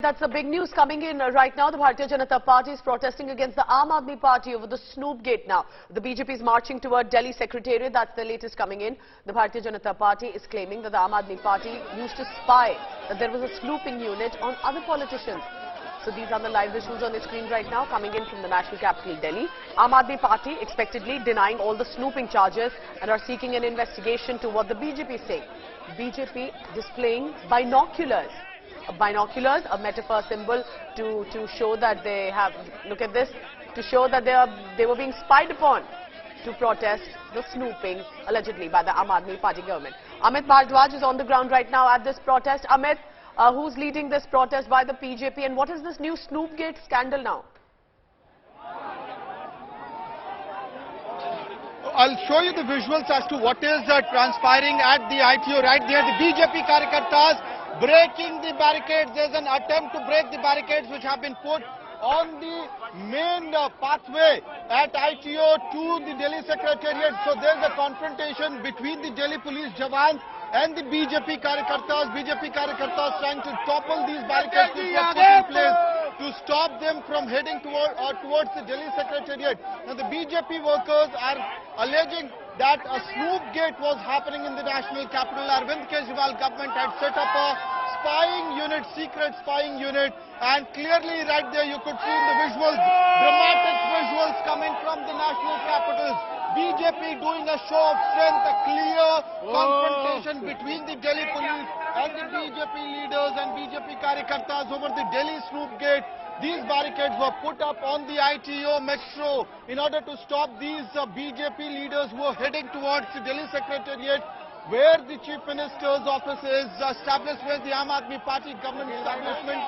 That's the big news coming in right now. The Bharatiya Janata Party is protesting against the AAP Party over the Snoopgate now. The BJP is marching toward Delhi Secretariat. That's the latest coming in. The Bharatiya Janata Party is claiming that the AAP Party used to spy that there was a snooping unit on other politicians. So these are the live visuals on the screen right now coming in from the national capital Delhi. AAP Party expectedly denying all the snooping charges and are seeking an investigation to what the BJP is saying. BJP displaying binoculars. Binoculars, a metaphor symbol to show that they have, look at this, to show that they were being spied upon to protest the snooping allegedly by the AAP Party government. Amit Bhardwaj is on the ground right now at this protest. Amit, who's leading this protest by the BJP and what is this new Snoopgate scandal now? I'll show you the visuals as to what is transpiring at the ITO right there. The BJP Karyakartas breaking the barricades. There's an attempt to break the barricades which have been put on the main pathway at ITO to the Delhi Secretariat. So there's a confrontation between the Delhi police jawans and the BJP Karyakartas. BJP Karyakartas trying to topple these barricades which were put in place to stop them from heading towards the Delhi Secretariat. Now the BJP workers are alleging that a Snoopgate was happening in the national capital. Arvind Kejriwal government had set up a spying unit, secret spying unit, and clearly right there you could see in the visuals, dramatic visuals coming from the national capital. BJP doing a show of strength, a clear confrontation between the Delhi police and the BJP leaders and BJP Karyakartas over the Delhi Snoopgate. These barricades were put up on the ITO metro in order to stop these BJP leaders who were heading towards the Delhi Secretariat, where the Chief Minister's office is established, where the AAP Party government establishment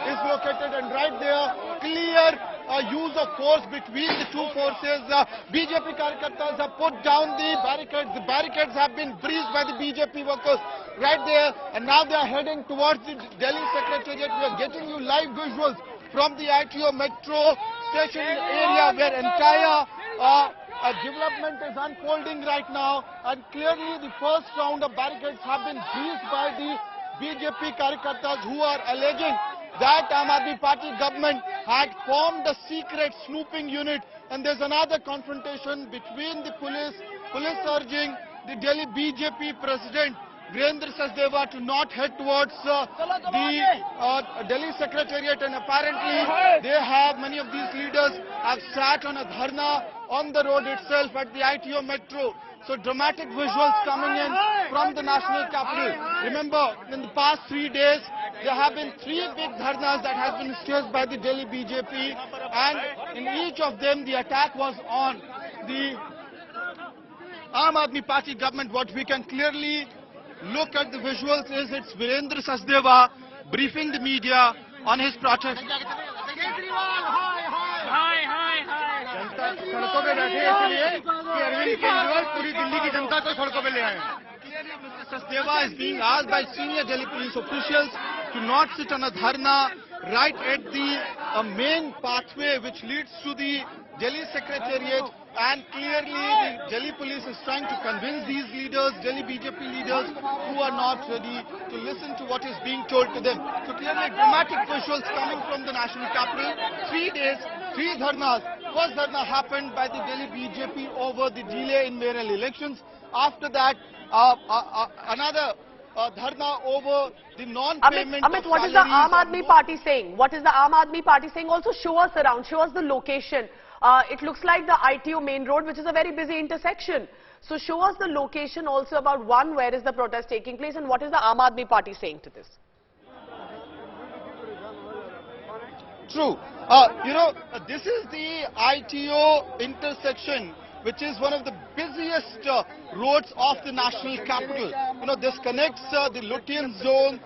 is located, and right there, clear use of force between the two forces. BJP Karyakartas have put down the barricades. The barricades have been breached by the BJP workers right there, and now they are heading towards the Delhi Secretariat. We are getting you live visuals from the ITO metro station area where entire development is unfolding right now, and clearly the first round of barricades have been breached by the BJP Karyakartas who are alleging that AAP Party government had formed a secret snooping unit, and there's another confrontation between the police urging the Delhi BJP president Virendra Sachdeva to not head towards the Delhi Secretariat, and apparently many of these leaders have sat on a dharna on the road itself at the ITO metro. So dramatic visuals coming in from the national capital. Remember, in the past 3 days, there have been 3 big dharnas that have been staged by the Delhi BJP, and in each of them the attack was on the AAP Party government. What we can clearly look at the visuals is it's Virendra Sachdeva briefing the media on his protest. Mr. Sachdeva is being asked by senior Delhi police officials to not sit on a dharna right at the main pathway which leads to the Delhi Secretariat, and clearly the Delhi police is trying to convince these leaders, Delhi BJP leaders, who are not ready to listen to what is being told to them. So clearly dramatic visuals coming from the national capital. 3 days, 3 dharnas. First dharna happened by the Delhi BJP over the delay in mayoral elections. After that, another dharna over the non-payment of Amit, what is the AAP Party saying? What is the AAP Party saying? Also show us around, show us the location. It looks like the ITO main road, which is a very busy intersection. So show us the location also about where is the protest taking place and what is the AAP Party saying to this? True. This is the ITO intersection, which is one of the busiest roads of the national capital. This connects the Lutyens zone,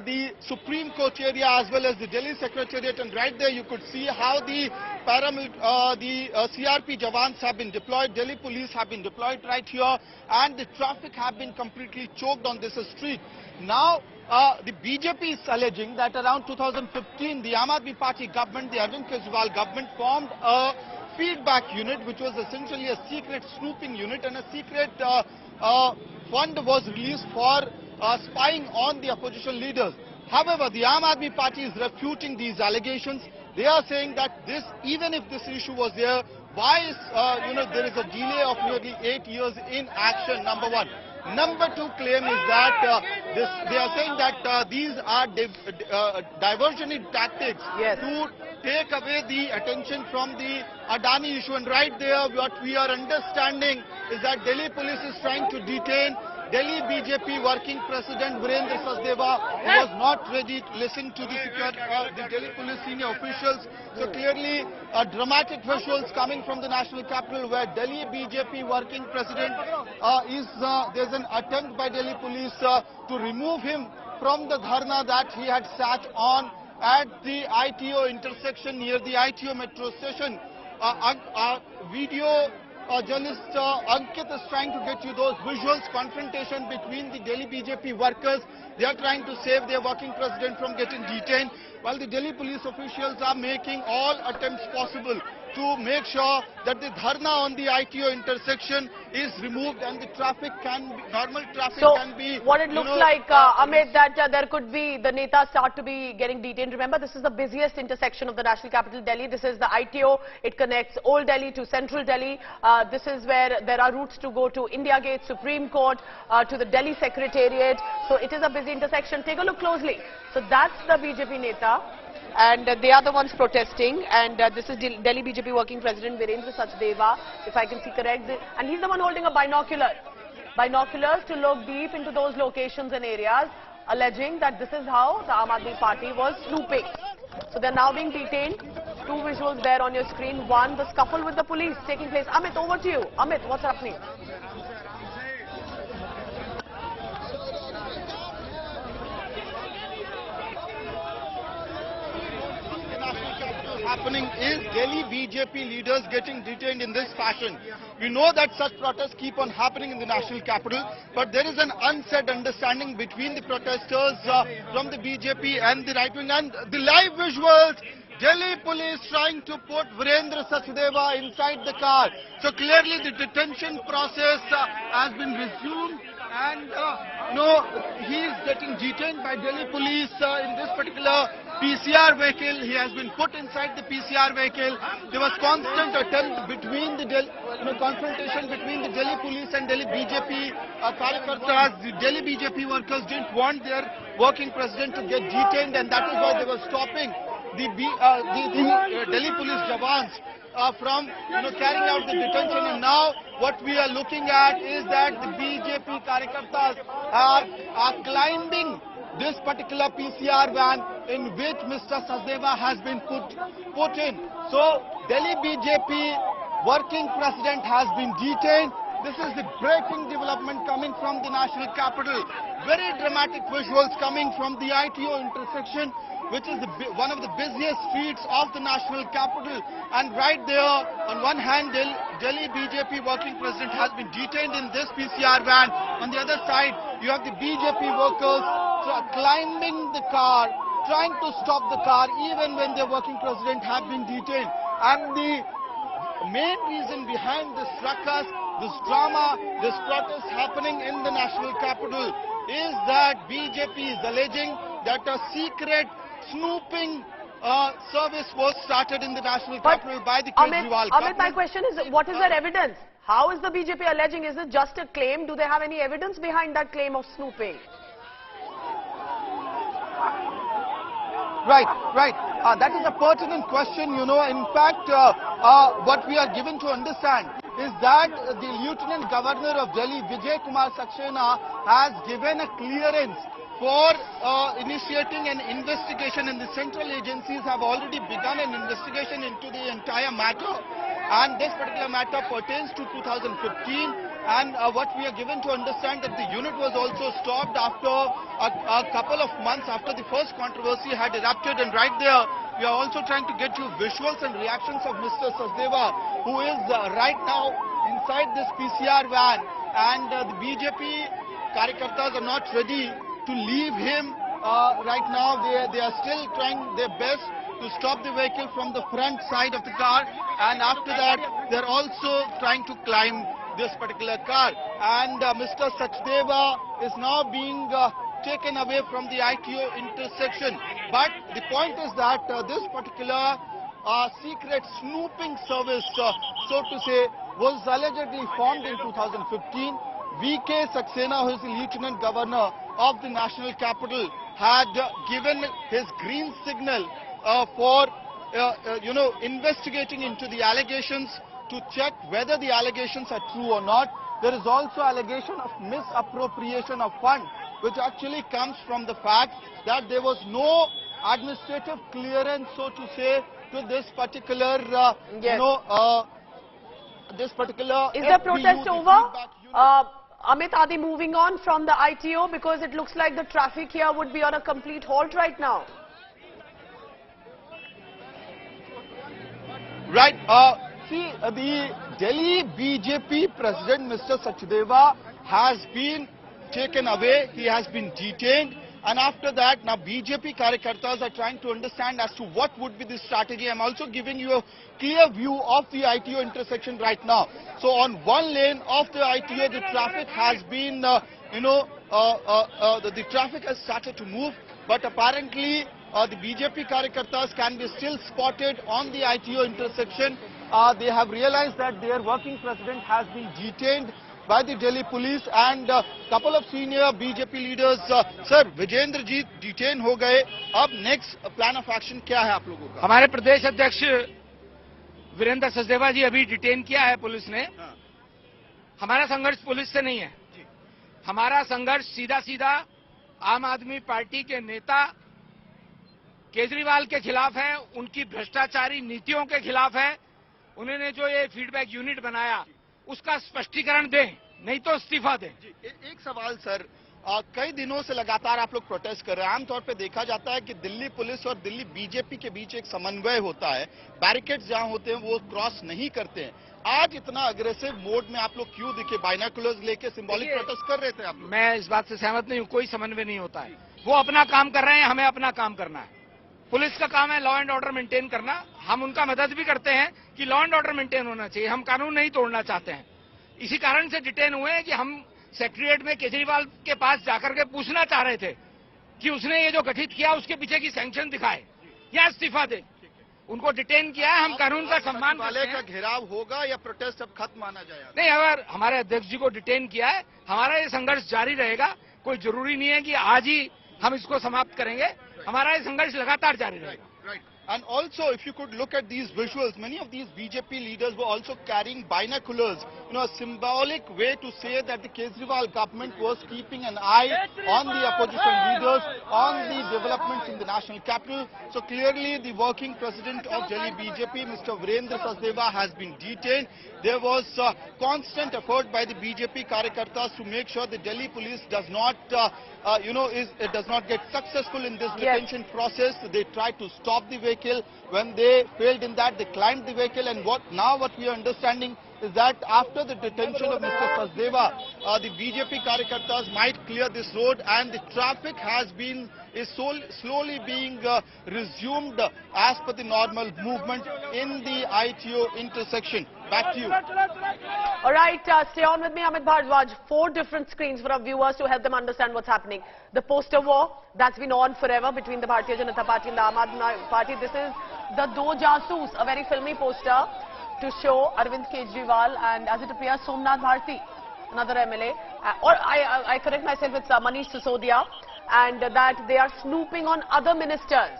the Supreme Court area as well as the Delhi Secretariat, and right there you could see how the CRP jawans have been deployed, Delhi police have been deployed right here, and the traffic have been completely choked on this street. Now, the BJP is alleging that around 2015, the AAP Party government, the Arvind Kejriwal government, formed a feedback unit, which was essentially a secret snooping unit, and a secret fund was released for spying on the opposition leaders. However, the Aam Aadmi Party is refuting these allegations. They are saying that this, even if this issue was there, why is, there is a delay of nearly 8 years in action, number one. Number two claim is that they are saying that these are diversionary tactics to take away the attention from the Adani issue. And right there, what we are understanding is that Delhi police is trying to detain Delhi BJP working president Virendra Sachdeva, who was not ready to listen to the Delhi police senior officials. So clearly, dramatic visuals coming from the national capital, where Delhi BJP working president there's an attempt by Delhi police to remove him from the dharna that he had sat on at the ITO intersection near the ITO metro station. Video journalist Ankit is trying to get you those visuals, confrontation between the Delhi BJP workers. They are trying to save their working president from getting detained, while the Delhi police officials are making all attempts possible to make sure that the dharna on the ITO intersection is removed and the traffic can be, normal traffic can be... So, what it looks like, Amit, that there could be, the netas start to be getting detained. Remember, this is the busiest intersection of the national capital, Delhi. This is the ITO. It connects Old Delhi to Central Delhi. This is where there are routes to go to India Gate, Supreme Court, to the Delhi Secretariat. So, it is a busy intersection. Take a look closely. So, that's the BJP neta. And they are the ones protesting, and this is Delhi BJP working president Virendra Sachdeva, if I can see correct, and he's the one holding a binoculars to look deep into those locations and areas, alleging that this is how the Aam Aadmi Party was snooping. So they're now being detained. Two visuals there on your screen. One, the scuffle with the police taking place. Amit, over to you. Amit, what's happening? Happening is Delhi BJP leaders getting detained in this fashion. We know that such protests keep on happening in the national capital, but there is an unsaid understanding between the protesters from the BJP and the right wing. And the live visuals, Delhi police trying to put Virendra Sachdeva inside the car. So clearly the detention process has been resumed. And he is getting detained by Delhi police in this particular PCR vehicle. He has been put inside the PCR vehicle. There was constant attempt between the confrontation between the Delhi police and Delhi BJP Karyakartas. The Delhi BJP workers didn't want their working president to get detained, and that is why they were stopping the Delhi police jawans from carrying out the detention. And now what we are looking at is that the BJP Karyakartas are climbing this particular PCR van in which Mr. Sachdeva has been put in. So Delhi BJP working president has been detained. This is the breaking development coming from the national capital. Very dramatic visuals coming from the ITO intersection, which is one of the busiest streets of the national capital. And right there, on one hand, Delhi BJP working president has been detained in this PCR van. On the other side, you have the BJP workers climbing the car, trying to stop the car even when their working president have been detained. And the main reason behind this ruckus, this drama, this protest happening in the national capital is that BJP is alleging that a secret snooping service was started in the national capital by the Kejriwal government. Amit, my question is, what is their evidence? How is the BJP alleging? Is it just a claim? Do they have any evidence behind that claim of snooping? Right. That is a pertinent question, In fact, what we are given to understand is that the Lieutenant Governor of Delhi, Vijay Kumar Saxena, has given a clearance for initiating an investigation, and the central agencies have already begun an investigation into the entire matter. And this particular matter pertains to 2015. And what we are given to understand that the unit was also stopped after a couple of months after the first controversy had erupted. And right there, we are also trying to get you visuals and reactions of Mr. Sachdeva, who is right now inside this PCR van. And the BJP Karyakartas are not ready to leave him right now. They are still trying their best to stop the vehicle from the front side of the car. And after that, they're also trying to climb this particular car. And Mr. Sachdeva is now being taken away from the ITO intersection. But the point is that this particular secret snooping service, so to say, was allegedly formed in 2015. V.K. Saxena, who is the Lieutenant Governor of the National Capital, had given his green signal for investigating into the allegations to check whether the allegations are true or not. There is also allegation of misappropriation of funds, which actually comes from the fact that there was no administrative clearance, so to say, to this particular, this particular. Is the protest over? Amit, are they moving on from the ITO? Because it looks like the traffic here would be on a complete halt right now. Right. The Delhi BJP President, Mr. Sachdeva, has been taken away. He has been detained. And after that, now BJP Karyakartas are trying to understand as to what would be the strategy. I'm also giving you a clear view of the ITO intersection right now. So on one lane of the ITO, the traffic has been, the traffic has started to move. But apparently, the BJP Karyakartas can be still spotted on the ITO intersection. They have realized that their working president has been detained by the Delhi police, and a couple of senior BJP leaders. Sir, Vijendra ji detain हो गए. अब next plan of action क्या है आप लोगों का? हमारे प्रदेश अध्यक्ष वीरेंद्र सचदेवा जी अभी डिटेन किया है पुलिस ने. हमारा संघर्ष पुलिस से नहीं है. हमारा संघर्ष सीधा सीधा आम आदमी पार्टी के नेता केजरीवाल के खिलाफ है, उनकी भ्रष्टाचारी नीतियों के खिलाफ है. उन्होंने जो ये फीडबैक यूनिट बनाया उसका स्पष्टीकरण दें, नहीं तो इस्तीफा दें. एक सवाल सर, कई दिनों से लगातार आप लोग प्रोटेस्ट कर रहे हैं. आमतौर पे देखा जाता है कि दिल्ली पुलिस और दिल्ली बीजेपी के बीच एक समन्वय होता है. बैरिकेड्स जहां होते हैं वो क्रॉस नहीं करते हैं. आज इतना अग्रेसिव मोड में आप लोग क्यों दिखे? बाइनोकुलर्स लेके सिंबॉलिक प्रोटेस्ट कर रहे थे आप लोग. मैं इस बात से सहमत नहीं हूं. कोई समन्वय नहीं होता है. वो अपना काम कर रहे हैं, हमें अपना काम करना है. पुलिस का काम है लॉ एंड ऑर्डर मेंटेन करना. हम उनका मदद भी करते हैं कि लॉ एंड ऑर्डर मेंटेन होना चाहिए. हम कानून नहीं तोड़ना चाहते हैं. इसी कारण से डिटेन हुए हैं कि हम सेक्रेटरीट में केजरीवाल के पास जाकर के पूछना चाह रहे थे कि उसने ये जो गठित किया उसके पीछे की सैंक्शन दिखाए या इस्तीफा दे. उनको डिटेन किया है. हम कानून का सम्मान करते हैं. का घेराव होगा या प्रोटेस्ट अब खत्म माना जाएगा? नहीं, अगर हमारे अध्यक्ष जी को डिटेन किया है, हमारा ये संघर्ष जारी रहेगा. कोई जरूरी नहीं है कि आज ही हम इसको समाप्त करेंगे. हमारा ये संघर्ष लगातार जारी रहेगा. And also, if you could look at these visuals, many of these BJP leaders were also carrying binoculars, a symbolic way to say that the Kejriwal government was keeping an eye on the opposition leaders, on the developments in the national capital. So clearly, the working president of Delhi BJP, Mr. Virendra Sachdeva, has been detained. There was constant effort by the BJP Karyakartas to make sure the Delhi police does not, does not get successful in this detention process. They tried to stop the vehicle. When they failed in that, they climbed the vehicle. And what we are understanding is that after the detention of Mr. Sachdeva, the BJP Karyakartas might clear this road, and the traffic is slowly being resumed as per the normal movement in the ITO intersection. Back to you. All right, stay on with me, Amit Bhardwaj. 4 different screens for our viewers to help them understand what's happening. The poster war that's been on forever between the Bharatiya Janata Party and the Aam Aadmi Party. This is the Do Jasoos, a very filmy poster to show Arvind Kejriwal and, as it appears, Somnath Bharti, another MLA. Or I correct myself, it's Manish Sisodia, and that they are snooping on other ministers.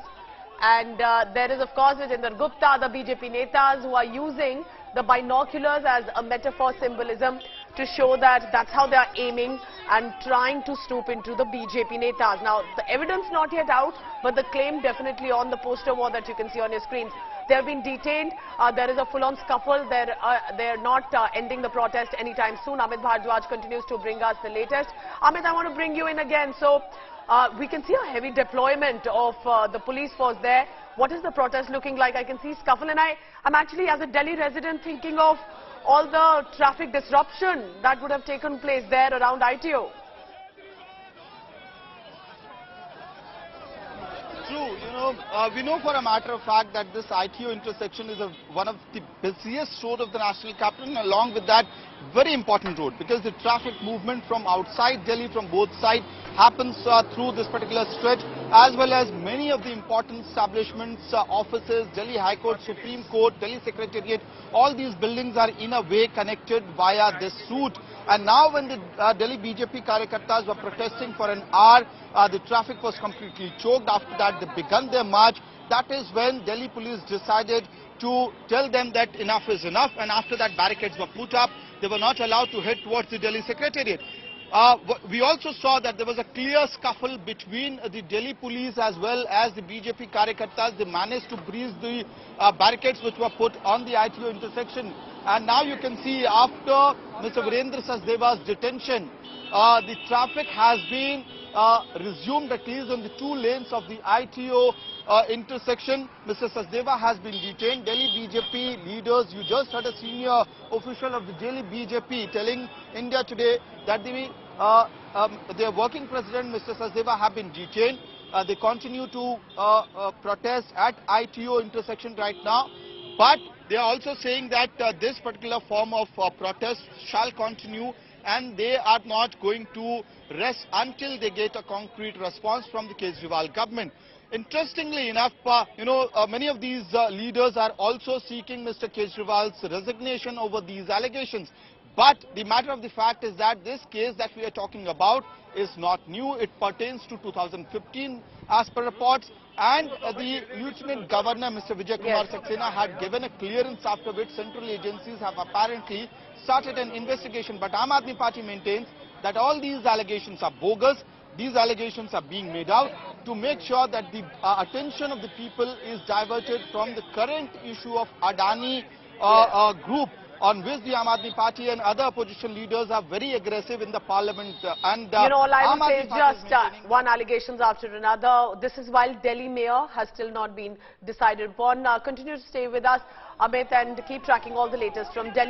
And there is, of course, Vijendra Gupta, the BJP netas who are using the binoculars as a metaphor symbolism to show that that's how they are aiming and trying to snoop into the BJP netas. Now, the evidence not yet out, but the claim definitely on the poster war that you can see on your screens. They have been detained. There is a full-on scuffle. They're not ending the protest anytime soon. Amit Bhardwaj continues to bring us the latest. Amit, I want to bring you in again. So, we can see a heavy deployment of the police force there. What is the protest looking like? I can see scuffle, and I'm actually, as a Delhi resident, thinking of all the traffic disruption that would have taken place there around ITO. true. We know for a matter of fact that this ITO intersection is one of the busiest road of the national capital, and along with that, very important road, because the traffic movement from outside Delhi, from both sides, happens through this particular stretch, as well as many of the important establishments, offices, Delhi High Court, Supreme Court, Delhi Secretariat, all these buildings are in a way connected via this route. And now when the Delhi BJP Karyakartas were protesting for an hour, the traffic was completely choked. After that, they began their march. That is when Delhi police decided to tell them that enough is enough, and after that barricades were put up. They were not allowed to head towards the Delhi Secretariat. We also saw that there was a clear scuffle between the Delhi police as well as the BJP Karyakartas. They managed to breach the barricades which were put on the ITO intersection. And now you can see, after Mr. Virendra Sachdeva's detention, the traffic has been resumed, at least on the two lanes of the ITO intersection. Mr. Sachdeva has been detained. Delhi BJP leaders, you just heard a senior official of the Delhi BJP telling India Today that their working president, Mr. Sachdeva, have been detained. They continue to protest at ITO intersection right now, but they are also saying that this particular form of protest shall continue, and they are not going to rest until they get a concrete response from the Kejriwal government. Interestingly enough, many of these leaders are also seeking Mr. Kejriwal's resignation over these allegations. But the matter of the fact is that this case that we are talking about is not new. It pertains to 2015 as per reports, and the Lieutenant Governor, Mr. Vijay Kumar Saxena, had given a clearance, after which central agencies have apparently started an investigation. But Aam Aadmi Party maintains that all these allegations are bogus. These allegations are being made out to make sure that the attention of the people is diverted from the current issue of Adani group, on which the Aam Aadmi Party and other opposition leaders are very aggressive in the parliament. And all I will say is just one allegations after another. This is while Delhi mayor has still not been decided upon. Continue to stay with us, Amit, and keep tracking all the latest from Delhi.